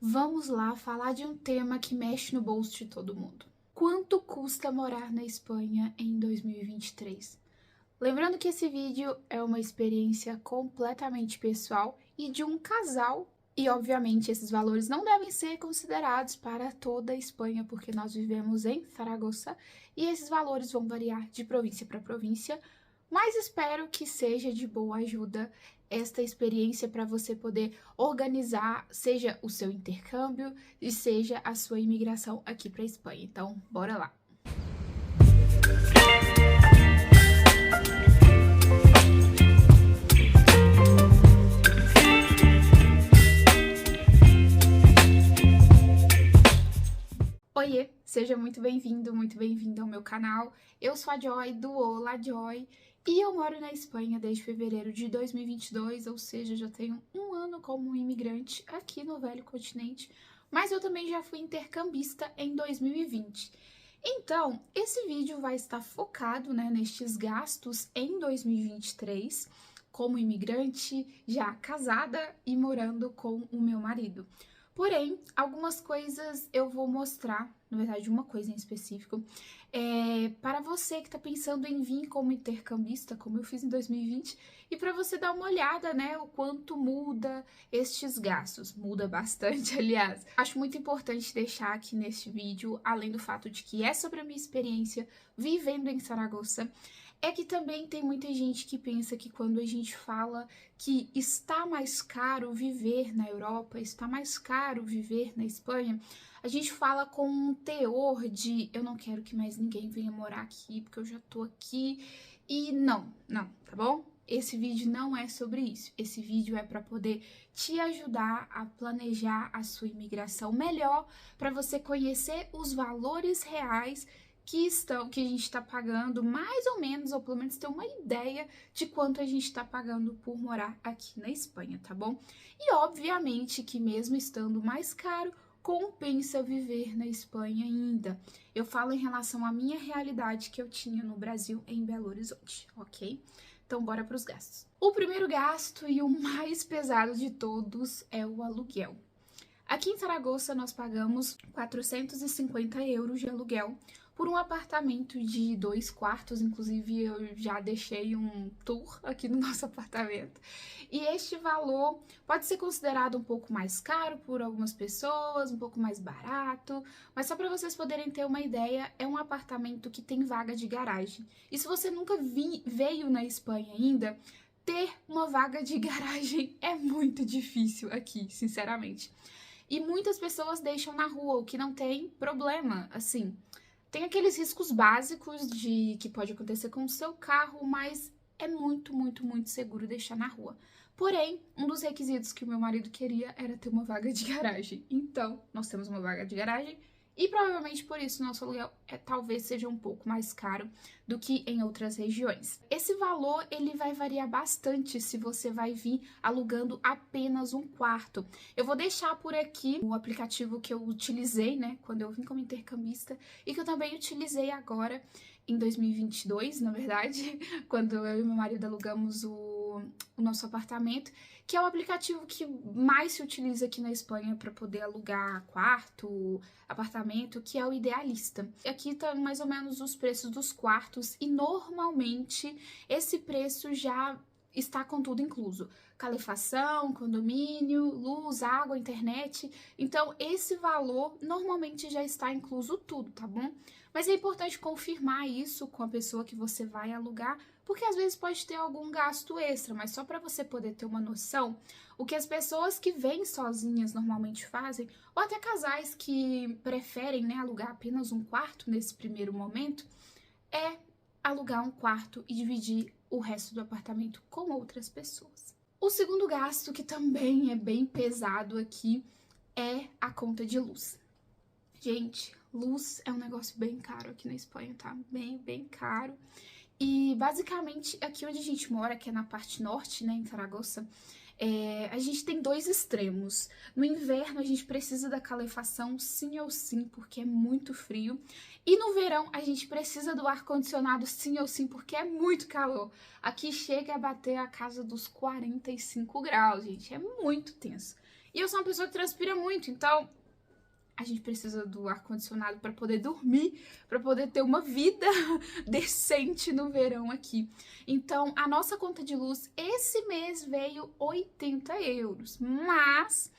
Vamos lá falar de um tema que mexe no bolso de todo mundo. Quanto custa morar na Espanha em 2023? Lembrando que esse vídeo é uma experiência completamente pessoal e de um casal, e obviamente esses valores não devem ser considerados para toda a Espanha, porque nós vivemos em Zaragoza e esses valores vão variar de província para província, mas espero que seja de boa ajuda esta experiência para você poder organizar, seja o seu intercâmbio e seja a sua imigração aqui para a Espanha. Então, bora lá! Oiê, seja muito bem-vindo ao meu canal. Eu sou a Joy, do Olá Joy, e eu moro na Espanha desde fevereiro de 2022, ou seja, já tenho um ano como imigrante aqui no velho continente, mas eu também já fui intercambista em 2020. Então, esse vídeo vai estar focado, nestes gastos em 2023, como imigrante, já casada e morando com o meu marido. Porém, algumas coisas eu vou mostrar, na verdade uma coisa em específico, para você que está pensando em vir como intercambista, como eu fiz em 2020, e para você dar uma olhada, o quanto muda estes gastos. Muda bastante, aliás. Acho muito importante deixar aqui neste vídeo, além do fato de que é sobre a minha experiência vivendo em Zaragoza, é que também tem muita gente que pensa que quando a gente fala que está mais caro viver na Europa, está mais caro viver na Espanha, a gente fala com um teor de eu não quero que mais ninguém venha morar aqui, porque eu já tô aqui. E não, tá bom? Esse vídeo não é sobre isso. Esse vídeo é para poder te ajudar a planejar a sua imigração melhor, para você conhecer os valores reais que a gente está pagando, mais ou menos, ou pelo menos ter uma ideia de quanto a gente está pagando por morar aqui na Espanha, tá bom? E obviamente que mesmo estando mais caro, compensa viver na Espanha ainda. Eu falo em relação à minha realidade que eu tinha no Brasil, em Belo Horizonte, ok? Então bora para os gastos. O primeiro gasto e o mais pesado de todos é o aluguel. Aqui em Zaragoza nós pagamos 450 euros de aluguel por um apartamento de 2 quartos, inclusive eu já deixei um tour aqui no nosso apartamento. E este valor pode ser considerado um pouco mais caro por algumas pessoas, um pouco mais barato, mas só para vocês poderem ter uma ideia, é um apartamento que tem vaga de garagem. E se você nunca veio na Espanha ainda, ter uma vaga de garagem é muito difícil aqui, sinceramente. E muitas pessoas deixam na rua, o que não tem problema, assim. Tem aqueles riscos básicos de que pode acontecer com o seu carro, mas é muito seguro deixar na rua. Porém, um dos requisitos que o meu marido queria era ter uma vaga de garagem. Então, nós temos uma vaga de garagem e provavelmente por isso nosso aluguel talvez seja um pouco mais caro do que em outras regiões. Esse valor ele vai variar bastante se você vai vir alugando apenas um quarto. Eu vou deixar por aqui o aplicativo que eu utilizei, quando eu vim como intercambista e que eu também utilizei agora em 2022, na verdade, quando eu e meu marido alugamos o nosso apartamento, que é o aplicativo que mais se utiliza aqui na Espanha para poder alugar quarto, apartamento, que é o Idealista. Aqui tá mais ou menos os preços dos quartos e normalmente esse preço já está com tudo incluso. Calefação, condomínio, luz, água, internet. Então, esse valor normalmente já está incluso tudo, tá bom? Mas é importante confirmar isso com a pessoa que você vai alugar, porque às vezes pode ter algum gasto extra, mas só para você poder ter uma noção, o que as pessoas que vêm sozinhas normalmente fazem, ou até casais que preferem, alugar apenas um quarto nesse primeiro momento, é alugar um quarto e dividir o resto do apartamento com outras pessoas. O segundo gasto, que também é bem pesado aqui, é a conta de luz. Gente, luz é um negócio bem caro aqui na Espanha, tá? Bem caro. E basicamente aqui onde a gente mora, que é na parte norte, em Zaragoza, a gente tem dois extremos. No inverno a gente precisa da calefação sim ou sim, porque é muito frio. E no verão a gente precisa do ar-condicionado sim ou sim, porque é muito calor. Aqui chega a bater a casa dos 45 graus, gente, é muito tenso. E eu sou uma pessoa que transpira muito, então a gente precisa do ar-condicionado para poder dormir, para poder ter uma vida decente no verão aqui. Então, a nossa conta de luz esse mês veio 80 euros, mas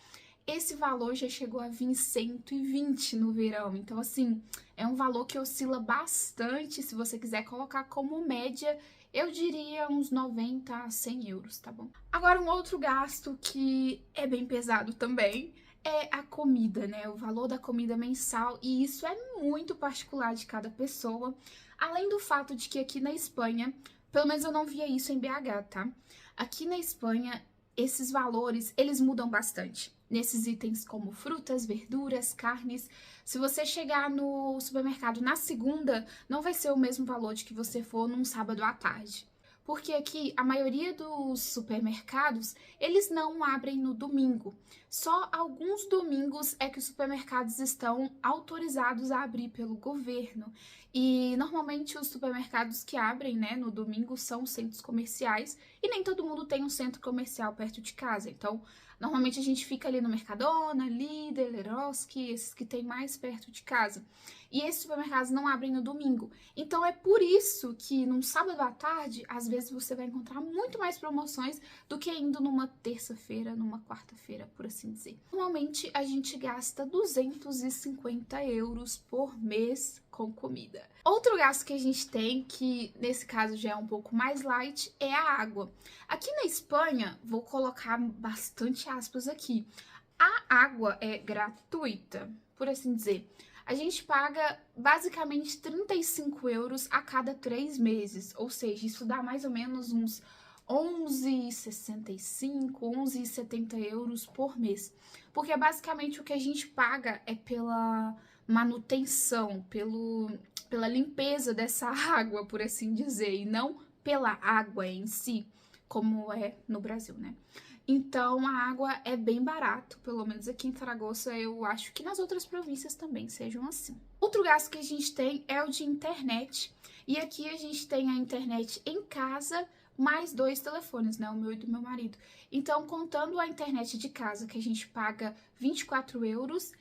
esse valor já chegou a vir 120 no verão. Então, assim, é um valor que oscila bastante. Se você quiser colocar como média, eu diria uns 90 a 100 euros, tá bom? Agora, um outro gasto que é bem pesado também é a comida, né? O valor da comida mensal, e isso é muito particular de cada pessoa. Além do fato de que aqui na Espanha, pelo menos eu não via isso em BH, tá? Aqui na Espanha, esses valores, eles mudam bastante. Nesses itens como frutas, verduras, carnes. Se você chegar no supermercado na segunda, não vai ser o mesmo valor de que você for num sábado à tarde. Porque aqui a maioria dos supermercados, eles não abrem no domingo. Só alguns domingos é que os supermercados estão autorizados a abrir pelo governo. E normalmente os supermercados que abrem, né, no domingo são centros comerciais e nem todo mundo tem um centro comercial perto de casa. Então, normalmente a gente fica ali no Mercadona, Lidl, Eroski, esses que tem mais perto de casa. E esses supermercados não abrem no domingo. Então é por isso que num sábado à tarde, às vezes você vai encontrar muito mais promoções do que indo numa terça-feira, numa quarta-feira, por assim dizer. Normalmente a gente gasta 250 euros por mês com comida. Outro gasto que a gente tem, que nesse caso já é um pouco mais light, é a água. Aqui na Espanha, vou colocar bastante aspas aqui, a água é gratuita, por assim dizer. A gente paga basicamente 35 euros a cada 3 meses, ou seja, isso dá mais ou menos uns 11,65, 11,70 euros por mês. Porque basicamente o que a gente paga é pela manutenção, pela limpeza dessa água, por assim dizer, e não pela água em si, como é no Brasil, né? Então, a água é bem barato, pelo menos aqui em Zaragoza, eu acho que nas outras províncias também sejam assim. Outro gasto que a gente tem é o de internet, e aqui a gente tem a internet em casa, mais 2 telefones, né, o meu e do meu marido. Então, contando a internet de casa, que a gente paga 24 euros,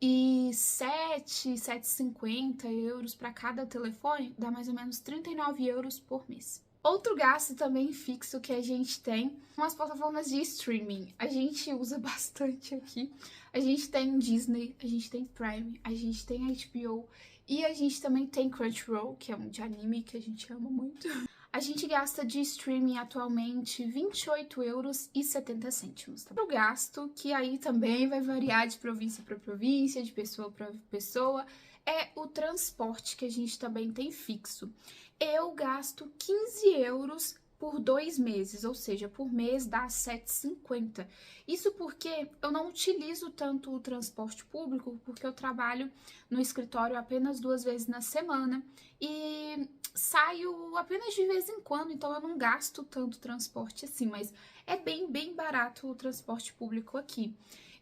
e 7,50 euros para cada telefone, dá mais ou menos 39 euros por mês. Outro gasto também fixo que a gente tem são as plataformas de streaming. A gente usa bastante aqui. A gente tem Disney, a gente tem Prime, a gente tem HBO e a gente também tem Crunchyroll, que é um de anime que a gente ama muito. A gente gasta de streaming atualmente 28 euros e 70 cêntimos. Tá? O gasto, que aí também vai variar de província para província, de pessoa para pessoa, é o transporte que a gente também tem fixo. Eu gasto 15 euros por 2 meses, ou seja, por mês dá 7,50. Isso porque eu não utilizo tanto o transporte público, porque eu trabalho no escritório apenas 2 vezes na semana e saio apenas de vez em quando, então eu não gasto tanto transporte assim, mas é bem barato o transporte público aqui.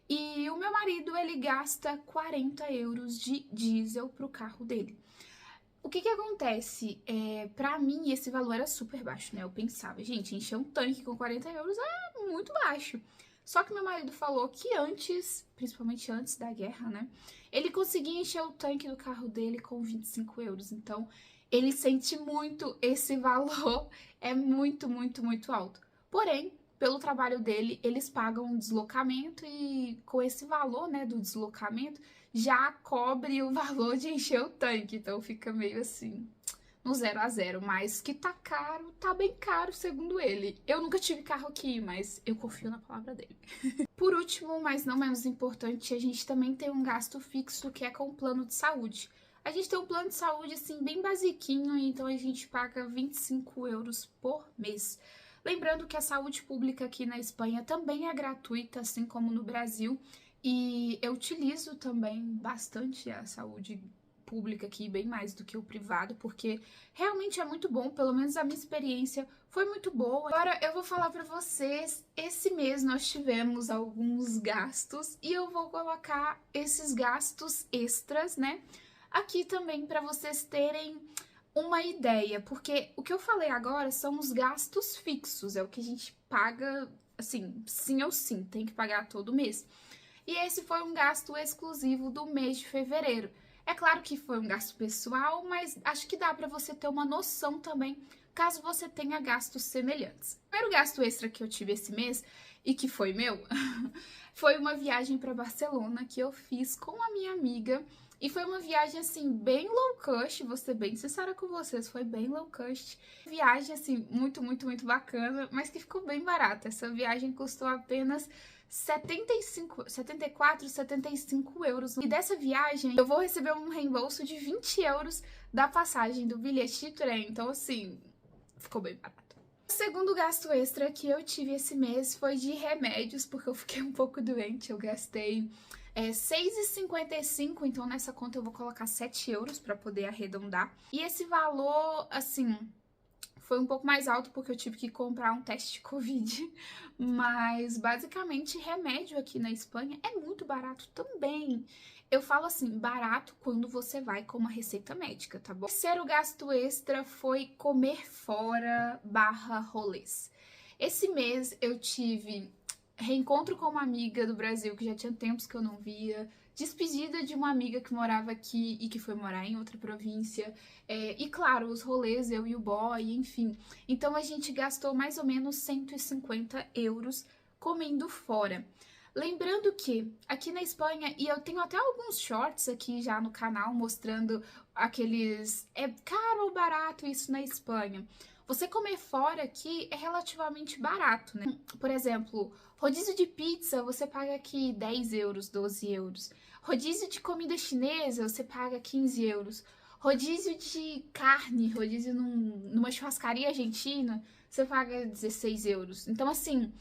E o meu marido, ele gasta 40 euros de diesel pro carro dele. O que acontece? Pra mim, esse valor era super baixo, né? Eu pensava, gente, encher um tanque com 40 euros é muito baixo. Só que meu marido falou que antes, principalmente antes da guerra, né? Ele conseguia encher o tanque do carro dele com 25 euros. Então, ele sente muito esse valor. É muito alto. Porém, pelo trabalho dele, eles pagam um deslocamento e com esse valor, né, do deslocamento, já cobre o valor de encher o tanque. Então fica meio assim, no 0 a 0, mas que tá caro, tá bem caro, segundo ele. Eu nunca tive carro aqui, mas eu confio na palavra dele. Por último, mas não menos importante, a gente também tem um gasto fixo que é com o plano de saúde. A gente tem um plano de saúde, assim, bem basiquinho, então a gente paga 25 euros por mês. Lembrando que a saúde pública aqui na Espanha também é gratuita, assim como no Brasil, e eu utilizo também bastante a saúde pública aqui, bem mais do que o privado, porque realmente é muito bom, pelo menos a minha experiência foi muito boa. Agora eu vou falar pra vocês, esse mês nós tivemos alguns gastos e eu vou colocar esses gastos extras, né, aqui também para vocês terem uma ideia, porque o que eu falei agora são os gastos fixos, é o que a gente paga, assim, sim ou sim, tem que pagar todo mês. E esse foi um gasto exclusivo do mês de fevereiro. É claro que foi um gasto pessoal, mas acho que dá para você ter uma noção também, caso você tenha gastos semelhantes. O primeiro gasto extra que eu tive esse mês, e que foi meu, foi uma viagem para Barcelona que eu fiz com a minha amiga. E foi uma viagem, assim, bem low cost, vou ser bem sincera com vocês, foi bem low cost. Viagem, assim, muito, muito, muito bacana, mas que ficou bem barata. Essa viagem custou apenas 75 euros. E dessa viagem, eu vou receber um reembolso de 20 euros da passagem do bilhete de trem. Então, assim, ficou bem barato. O segundo gasto extra que eu tive esse mês foi de remédios, porque eu fiquei um pouco doente. Eu gastei 6,55, então nessa conta eu vou colocar 7 euros para poder arredondar. E esse valor, assim, foi um pouco mais alto porque eu tive que comprar um teste de Covid, mas basicamente remédio aqui na Espanha é muito barato também. Eu falo assim, barato quando você vai com uma receita médica, tá bom? O terceiro gasto extra foi comer fora / rolês. Esse mês eu tive reencontro com uma amiga do Brasil que já tinha tempos que eu não via, despedida de uma amiga que morava aqui e que foi morar em outra província, e claro, os rolês, eu e o boy, enfim. Então a gente gastou mais ou menos 150 euros comendo fora. Lembrando que aqui na Espanha, e eu tenho até alguns shorts aqui já no canal mostrando aqueles, é caro ou barato isso na Espanha. Você comer fora aqui é relativamente barato, né? Por exemplo, rodízio de pizza, você paga aqui 10 euros, 12 euros. Rodízio de comida chinesa, você paga 15 euros. Rodízio de carne, rodízio numa churrascaria argentina, você paga 16 euros. Então, assim,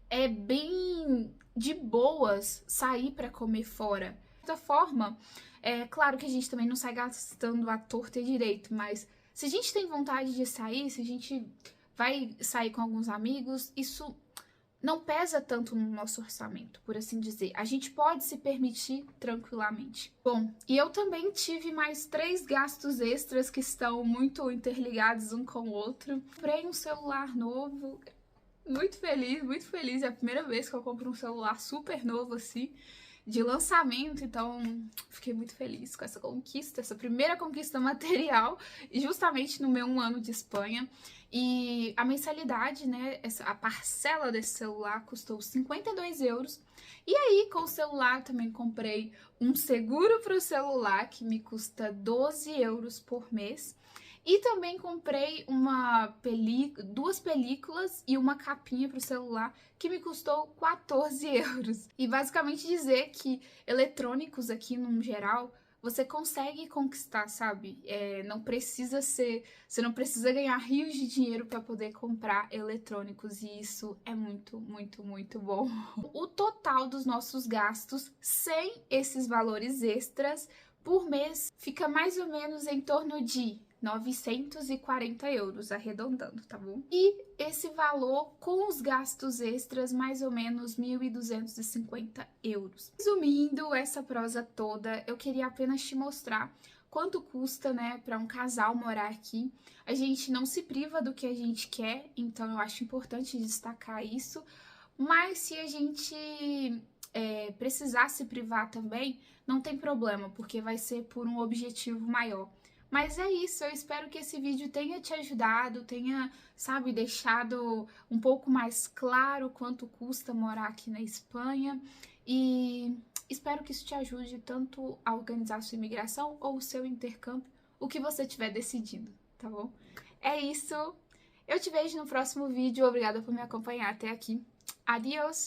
é bem de boas sair para comer fora. De certa forma, é claro que a gente também não sai gastando à torta e direito, mas se a gente tem vontade de sair, se a gente vai sair com alguns amigos, isso não pesa tanto no nosso orçamento, por assim dizer. A gente pode se permitir tranquilamente. Bom, e eu também tive mais 3 gastos extras que estão muito interligados um com o outro. Comprei um celular novo, muito feliz. É a primeira vez que eu compro um celular super novo assim, de lançamento, então fiquei muito feliz com essa conquista, essa primeira conquista material, e justamente no meu 1 ano de Espanha. E a mensalidade, né, a parcela desse celular custou 52 euros. E aí, com o celular, também comprei um seguro para o celular, que me custa 12 euros por mês. E também comprei duas películas e uma capinha para o celular, que me custou 14 euros. E basicamente dizer que eletrônicos aqui, no geral, você consegue conquistar, sabe? Você não precisa ganhar rios de dinheiro para poder comprar eletrônicos, e isso é muito, muito, muito bom. O total dos nossos gastos, sem esses valores extras, por mês, fica mais ou menos em torno de 940 euros, arredondando, tá bom? E esse valor com os gastos extras, mais ou menos 1.250 euros. Resumindo essa prosa toda, eu queria apenas te mostrar quanto custa, né, para um casal morar aqui. A gente não se priva do que a gente quer, então eu acho importante destacar isso. Mas se a gente precisar se privar também, não tem problema, porque vai ser por um objetivo maior. Mas é isso, eu espero que esse vídeo tenha te ajudado, tenha, sabe, deixado um pouco mais claro quanto custa morar aqui na Espanha. E espero que isso te ajude tanto a organizar a sua imigração ou o seu intercâmbio, o que você estiver decidindo, tá bom? É isso, eu te vejo no próximo vídeo, obrigada por me acompanhar até aqui. Adiós!